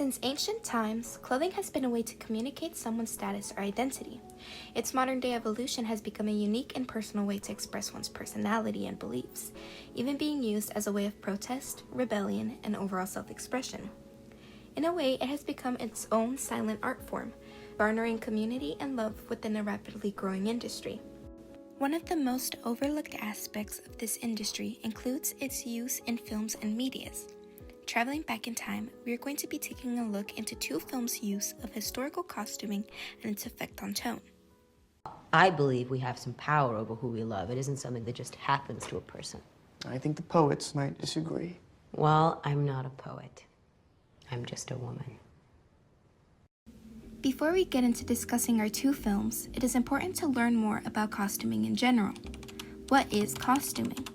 Since ancient times, clothing has been a way to communicate someone's status or identity. Its modern-day evolution has become a unique and personal way to express one's personality and beliefs, even being used as a way of protest, rebellion, and overall self-expression. In a way, it has become its own silent art form, garnering community and love within a rapidly growing industry. One of the most overlooked aspects of this industry includes its use in films and medias. Traveling back in time, we are going to be taking a look into two films' use of historical costuming and its effect on tone. I believe we have some power over who we love. It isn't something that just happens to a person. I think the poets might disagree. Well, I'm not a poet. I'm just a woman. Before we get into discussing our two films, it is important to learn more about costuming in general. What is costuming?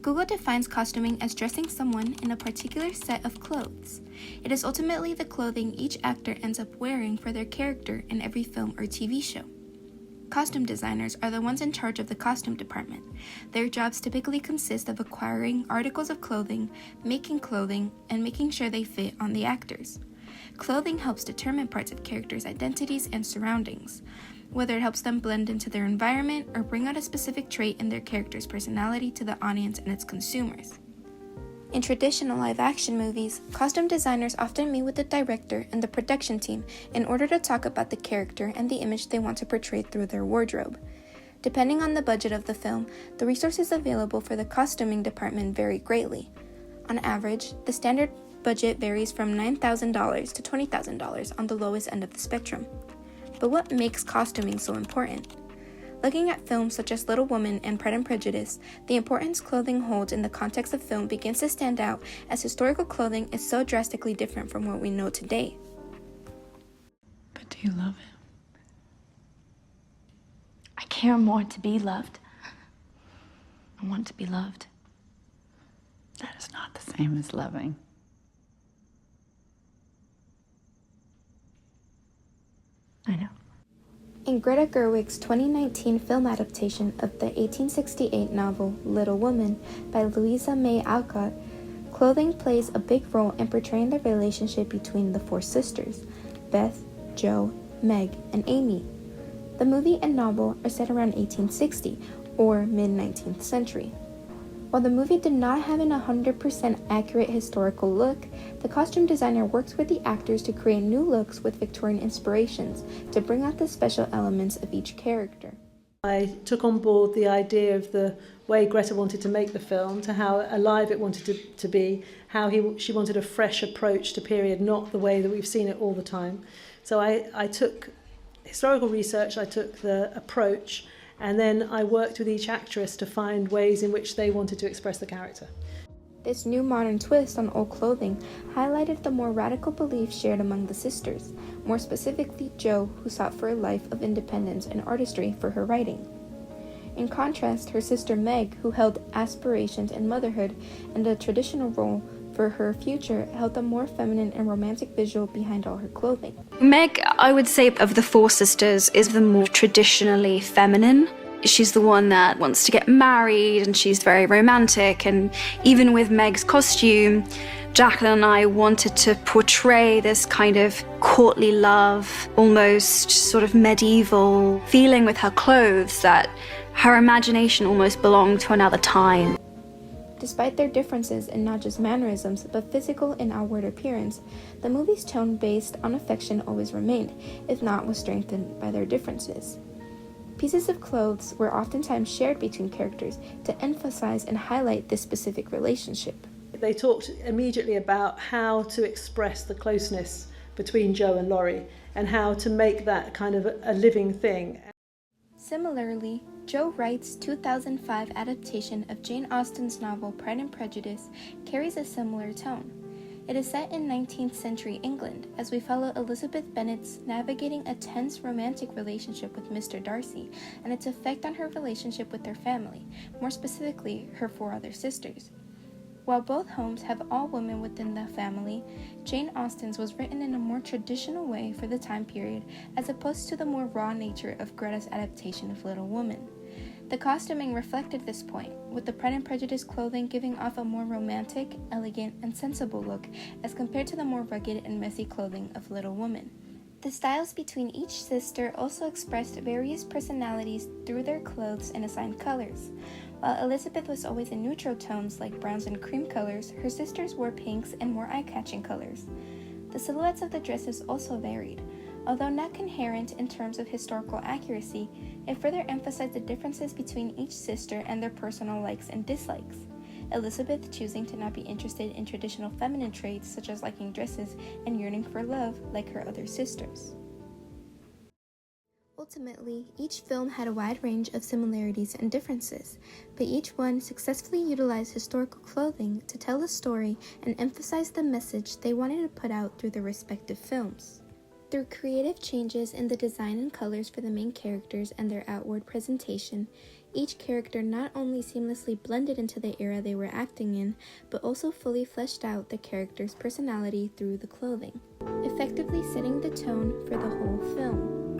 Google defines costuming as dressing someone in a particular set of clothes. It is ultimately the clothing each actor ends up wearing for their character in every film or TV show. Costume designers are the ones in charge of the costume department. Their jobs typically consist of acquiring articles of clothing, and making sure they fit on the actors. Clothing helps determine parts of characters' identities and surroundings, whether it helps them blend into their environment or bring out a specific trait in their character's personality to the audience and its consumers. In traditional live-action movies, costume designers often meet with the director and the production team in order to talk about the character and the image they want to portray through their wardrobe. Depending on the budget of the film, the resources available for the costuming department vary greatly. On average, the standard budget varies from $9,000 to $20,000 on the lowest end of the spectrum. But what makes costuming so important? Looking at films such as Little Women and Pride and Prejudice, the importance clothing holds in the context of film begins to stand out as historical clothing is so drastically different from what we know today. But do you love him? I care more to be loved. I want to be loved. That is not the same as loving. I know. In Greta Gerwig's 2019 film adaptation of the 1868 novel Little Women by Louisa May Alcott, clothing plays a big role in portraying the relationship between the four sisters, Beth, Jo, Meg, and Amy. The movie and novel are set around 1860 or mid-19th century. While the movie did not have an 100% accurate historical look, the costume designer worked with the actors to create new looks with Victorian inspirations to bring out the special elements of each character. I took on board the idea of the way Greta wanted to make the film, to how alive it wanted to be, how she wanted a fresh approach to period, not the way that we've seen it all the time. So I took historical research, I took the approach, and then I worked with each actress to find ways in which they wanted to express the character. This new modern twist on old clothing highlighted the more radical beliefs shared among the sisters, more specifically Jo, who sought for a life of independence and artistry for her writing. In contrast, her sister Meg, who held aspirations in motherhood and a traditional role for her future, held a more feminine and romantic visual behind all her clothing. Meg, I would say, of the four sisters, is the more traditionally feminine. She's the one that wants to get married and she's very romantic, and even with Meg's costume, Jacqueline and I wanted to portray this kind of courtly love, almost sort of medieval feeling with her clothes, that her imagination almost belonged to another time. Despite their differences in not just mannerisms, but physical and outward appearance, the movie's tone based on affection always remained, if not was strengthened by their differences. Pieces of clothes were oftentimes shared between characters to emphasize and highlight this specific relationship. They talked immediately about how to express the closeness between Jo and Laurie and how to make that kind of a living thing. Similarly, Joe Wright's 2005 adaptation of Jane Austen's novel Pride and Prejudice carries a similar tone. It is set in 19th century England as we follow Elizabeth Bennet's navigating a tense romantic relationship with Mr. Darcy and its effect on her relationship with her family, more specifically her four other sisters. While both homes have all women within the family, Jane Austen's was written in a more traditional way for the time period as opposed to the more raw nature of Greta's adaptation of Little Women. The costuming reflected this point, with the Pride and Prejudice clothing giving off a more romantic, elegant, and sensible look as compared to the more rugged and messy clothing of Little Women. The styles between each sister also expressed various personalities through their clothes and assigned colors. While Elizabeth was always in neutral tones like browns and cream colors, her sisters wore pinks and more eye-catching colors. The silhouettes of the dresses also varied. Although not coherent in terms of historical accuracy, it further emphasized the differences between each sister and their personal likes and dislikes. Elizabeth choosing to not be interested in traditional feminine traits such as liking dresses and yearning for love like her other sisters. Ultimately, each film had a wide range of similarities and differences, but each one successfully utilized historical clothing to tell a story and emphasize the message they wanted to put out through their respective films. Through creative changes in the design and colors for the main characters and their outward presentation, each character not only seamlessly blended into the era they were acting in, but also fully fleshed out the character's personality through the clothing, effectively setting the tone for the whole film.